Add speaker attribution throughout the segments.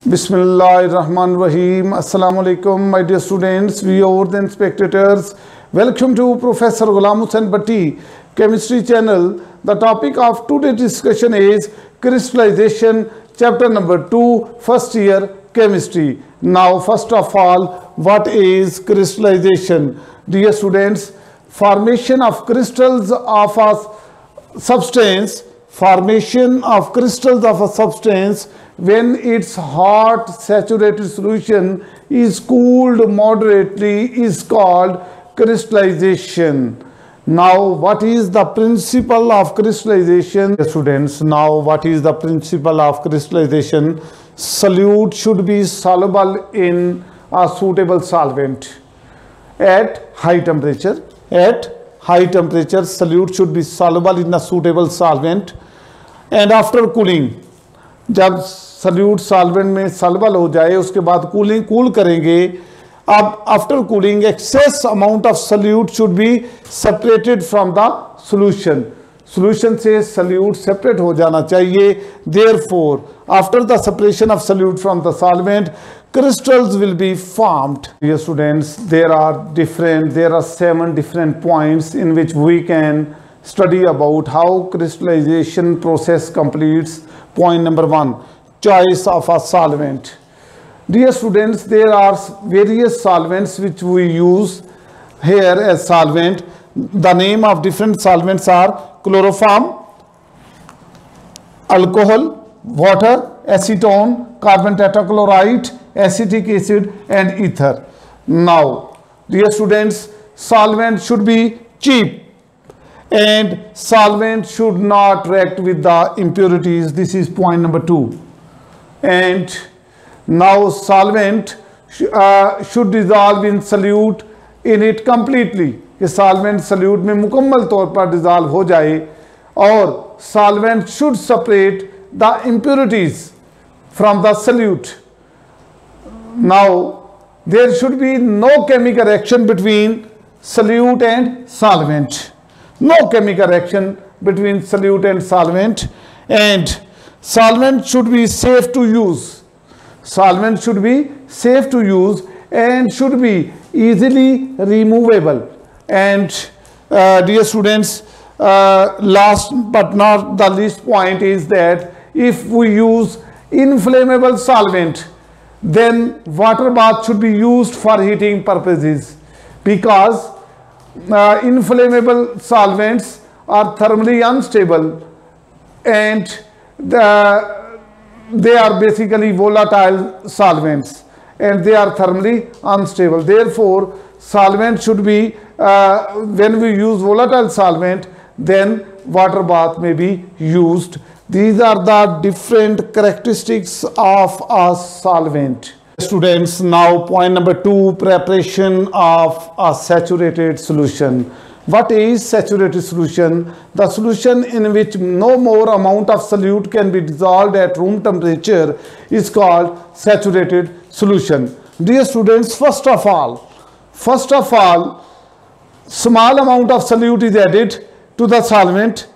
Speaker 1: Bismillahirrahmanirrahim. Assalamu alaikum, my dear students, viewers and spectators. Welcome to Professor Ghulam Hussain Bhatti Chemistry channel. The topic of today's discussion is crystallization, chapter number 2, first year chemistry. Now, first of all, what is crystallization? Dear students, formation of crystals of a substance, when its hot saturated solution is cooled moderately is called crystallization. Now, what is the principle of crystallization? Students, now what is the principle of crystallization? Solute should be soluble in a suitable solvent at high temperature. At high temperature, solute should be soluble in a suitable solvent, and after cooling, जब salute solvent में soluble हो जाए उसके बाद cool करेंगे. अब after cooling excess amount of solute should be separated from the solution. Solution से salute separate हो जाना चाहिए. Therefore after the separation of solute from the solvent, crystals will be formed. Dear students, there are 7 different points in which we can study about how crystallization process completes. Point number 1, choice of a solvent. Dear students, there are various solvents which we use here as solvent. The name of different solvents are chloroform, alcohol, water, acetone, carbon tetrachloride, acetic acid and ether. Now, dear students, solvent should be cheap and solvent should not react with the impurities. This is point number 2. And now solvent should dissolve in solute in it completely. कि solvent solute में मुकम्मल तौर पर dissolve हो जाए, और solvent should separate the impurities from the solute. Now there should be no chemical reaction between solute and solvent. No chemical reaction between solute and solvent, and solvent should be safe to use. Solvent should be safe to use and should be easily removable. And dear students, last but not the least point is that if we use inflammable solvent, then water bath should be used for heating purposes, because inflammable solvents are thermally unstable and they are basically volatile solvents and they are thermally unstable. Therefore, solvent should be, when we use volatile solvent, then water bath may be used. These are the different characteristics of a solvent. Students, now point number 2, preparation of a saturated solution. What is saturated solution? The solution in which no more amount of solute can be dissolved at room temperature is called saturated solution. Dear students, first of all, small amount of solute is added to the solvent,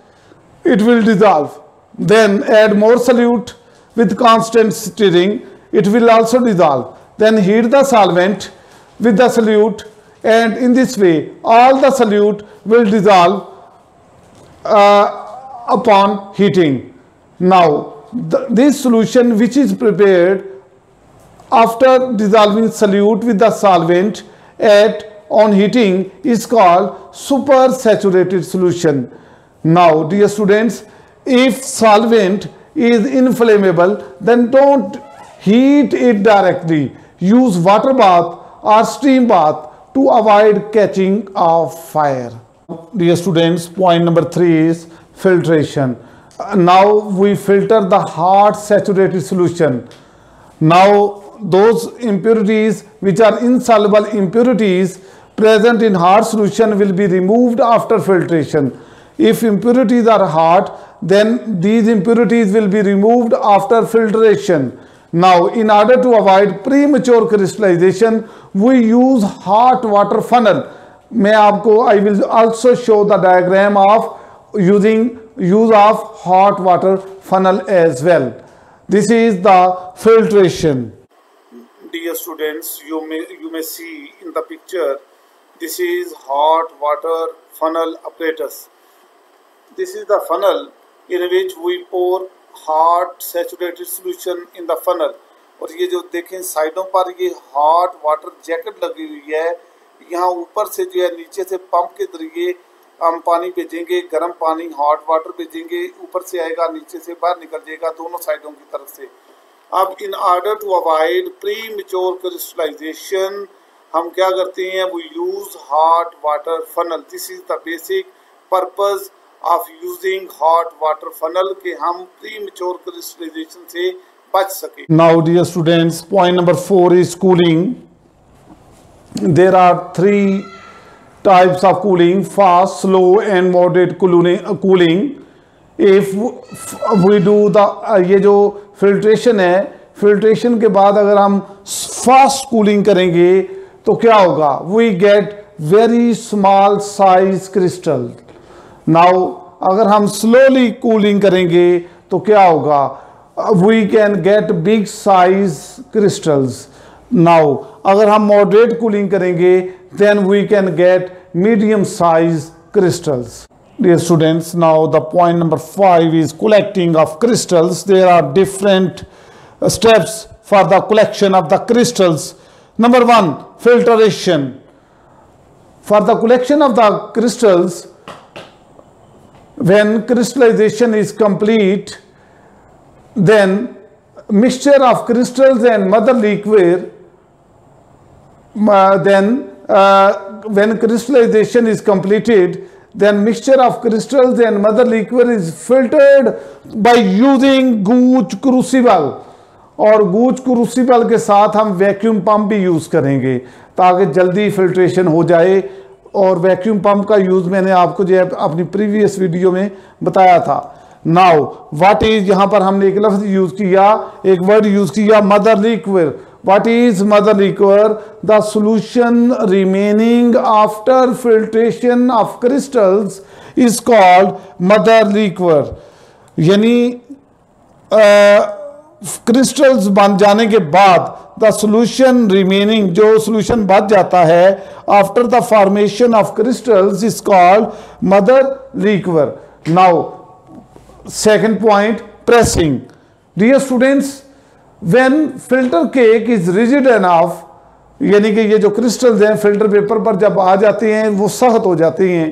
Speaker 1: it will dissolve. Then add more solute with constant stirring, it will also dissolve. Then heat the solvent with the solute, and in this way all the solute will dissolve upon heating. Now this solution which is prepared after dissolving solute with the solvent on heating is called supersaturated solution. Now, dear students, if solvent is inflammable, then don't heat it directly. Use water bath or steam bath to avoid catching of fire. Dear students, point number 3 is filtration. Now we filter the hot saturated solution. Now those impurities which are insoluble impurities present in hot solution will be removed after filtration. If impurities are hot, then these impurities will be removed after filtration. Now, in order to avoid premature crystallization, we use hot water funnel. I will also show the diagram of use of hot water funnel as well. This is the filtration.
Speaker 2: Dear students, you may see in the picture, this is hot water funnel apparatus. This is the funnel in which we pour hot saturated solution in the funnel. और ये जो देखें साइडों पर ये hot water jacket लगी हुई है, यहाँ ऊपर से जो है नीचे से पंप के जरिए हम पानी भेजेंगे, गर्म पानी हॉट वाटर भेजेंगे, ऊपर से आएगा नीचे से बाहर निकल जाएगा दोनों साइडों की तरफ से। अब in order to avoid premature crystallization हम क्या करते हैं, वो use hot water funnel. This is the basic purpose of using hot water funnel के हम प्री मैच्योर क्रिस्टलाइजेशन से बच सके।
Speaker 1: Now dear students, point number 4 is cooling. There are 3 types of cooling: fast, slow and moderate cooling. If we do the ये जो filtration है, filtration के बाद अगर हम fast cooling करेंगे तो क्या होगा, we get very small size crystal. Now अगर हम slowly cooling करेंगे तो क्या होगा, we can get big size crystals. Now अगर हम moderate cooling करेंगे then we can get medium size crystals. Dear students, now the point number 5 is collecting of crystals. There are different steps for the collection of the crystals. Number 1, filtration. For the collection of the crystals, when crystallization is complete, then mixture of crystals and mother liquid, when crystallization is completed, then mixture of crystals and mother liquid is filtered by using gauge crucible. और गूज crucible के साथ हम vacuum pump भी use करेंगे ताकि जल्दी filtration हो जाए। और वैक्यूम पंप का यूज़ मैंने आपको जो है अपनी प्रीवियस वीडियो में बताया था। नाउ व्हाट इज, यहाँ पर हमने एक लफ्ज़ यूज़ किया, एक वर्ड यूज़ किया, mother liquid. What is mother liquor? The solution remaining after filtration of crystals is called mother liquor. यानी क्रिस्टल्स बन जाने के बाद द सोल्यूशन रिमेनिंग, जो सोल्यूशन बच जाता है after the formation of crystals is called mother liquor. Now second point, pressing. Dear students, when filter cake is rigid enough, यानी कि ये जो क्रिस्टल्स हैं फिल्टर पेपर पर जब आ जाते हैं वो सख्त हो जाते हैं,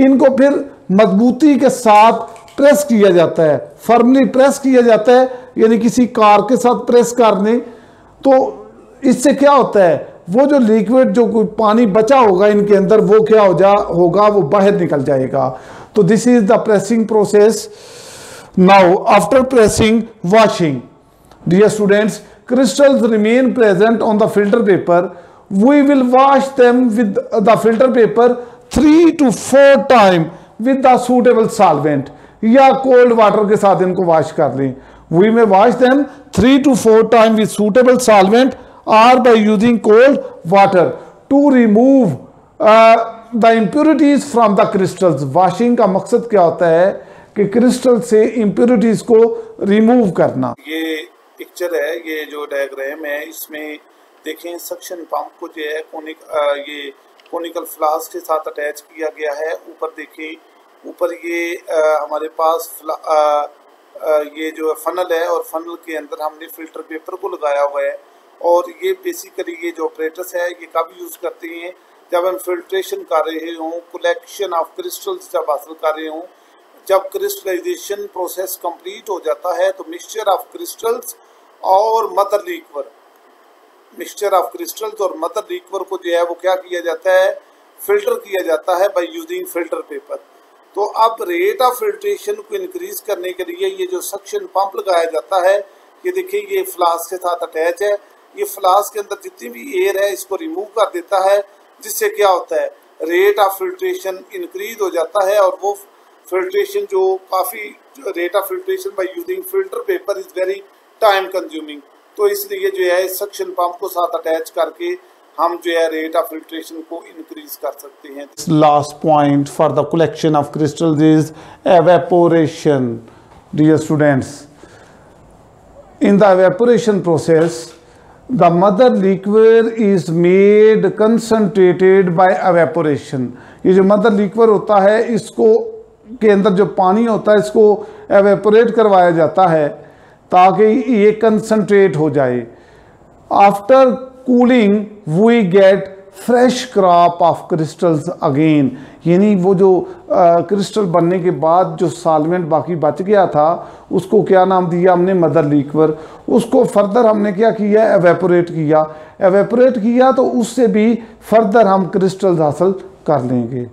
Speaker 1: इनको फिर मजबूती के साथ प्रेस किया जाता है, फर्मली प्रेस किया जाता है, यानी किसी कार के साथ प्रेस करने। तो इससे क्या होता है, वो जो लिक्विड जो कोई पानी बचा होगा इनके अंदर वो क्या होगा, वो बाहर निकल जाएगा। तो this is the pressing process. Now after pressing, washing. Dear students, crystals remain present on the filter paper. We will wash them with the filter paper 3 to 4 times with the suitable solvent. या cold water के साथ इनको wash कर लें। We may wash them 3 to 4 times with suitable solvent or by using cold water to remove the impurities from the crystals. Washing का मकसद क्या होता है कि क्रिस्टल से impurities को remove करना।
Speaker 2: ये पिक्चर है, ये जो डायग्राम है, इसमें देखें सक्शन पंप को जो है ये कोनिकल फ्लास्क के साथ अटैच किया गया है। ऊपर देखें, ऊपर ये हमारे पास ये जो फनल है और फनल के अंदर हमने फिल्टर पेपर को लगाया हुआ है। और ये बेसिकली ये जो ऑपरेटर्स है ये कब यूज़ करते हैं, जब हम फिल्ट्रेशन कर रहे हों, कलेक्शन ऑफ क्रिस्टल्स जब हासिल कर रहे हों। जब क्रिस्टलाइजेशन प्रोसेस कंप्लीट हो जाता है तो मिक्सचर ऑफ क्रिस्टल्स और mother liquor, mixture of crystals और मदर लिक्वर को जो है वो क्या किया जाता है, फिल्टर किया जाता है बाय यूजिंग फिल्टर पेपर। तो अब रेट ऑफ फिल्ट्रेशन को इंक्रीज करने के लिए ये जो सक्शन पंप लगाया जाता है, ये देखिए ये फ्लास्क के साथ अटैच है। ये फ्लास्क के अंदर जितनी भी एयर है इसको रिमूव कर देता है, जिससे क्या होता है, रेट ऑफ फिल्ट्रेशन इंक्रीज हो जाता है। और वो फिल्ट्रेशन जो काफ़ी rate of filtration by using filter paper is very time consuming. तो इसलिए जो है सक्शन पंप को साथ अटैच करके हम जो है रेट ऑफ फिल्ट्रेशन को इंक्रीज कर सकते हैं।
Speaker 1: Last point for the collection of crystals is evaporation. Dear students, in the evaporation process, the mother liquor is made concentrated by evaporation. ये जो मदर लिक्वर होता है इसको के अंदर जो पानी होता है इसको एवेपोरेट करवाया जाता है ताकि ये कंसंट्रेट हो जाए. After cooling we get fresh crop of crystals again, यानी वो जो क्रिस्टल बनने के बाद जो सॉल्वेंट बाकी बच गया था उसको क्या नाम दिया हमने, मदर लिक्वर. उसको फर्दर हमने क्या किया, एवेपोरेट किया. एवेपोरेट किया तो उससे भी फर्दर हम क्रिस्टल्स हासिल कर लेंगे.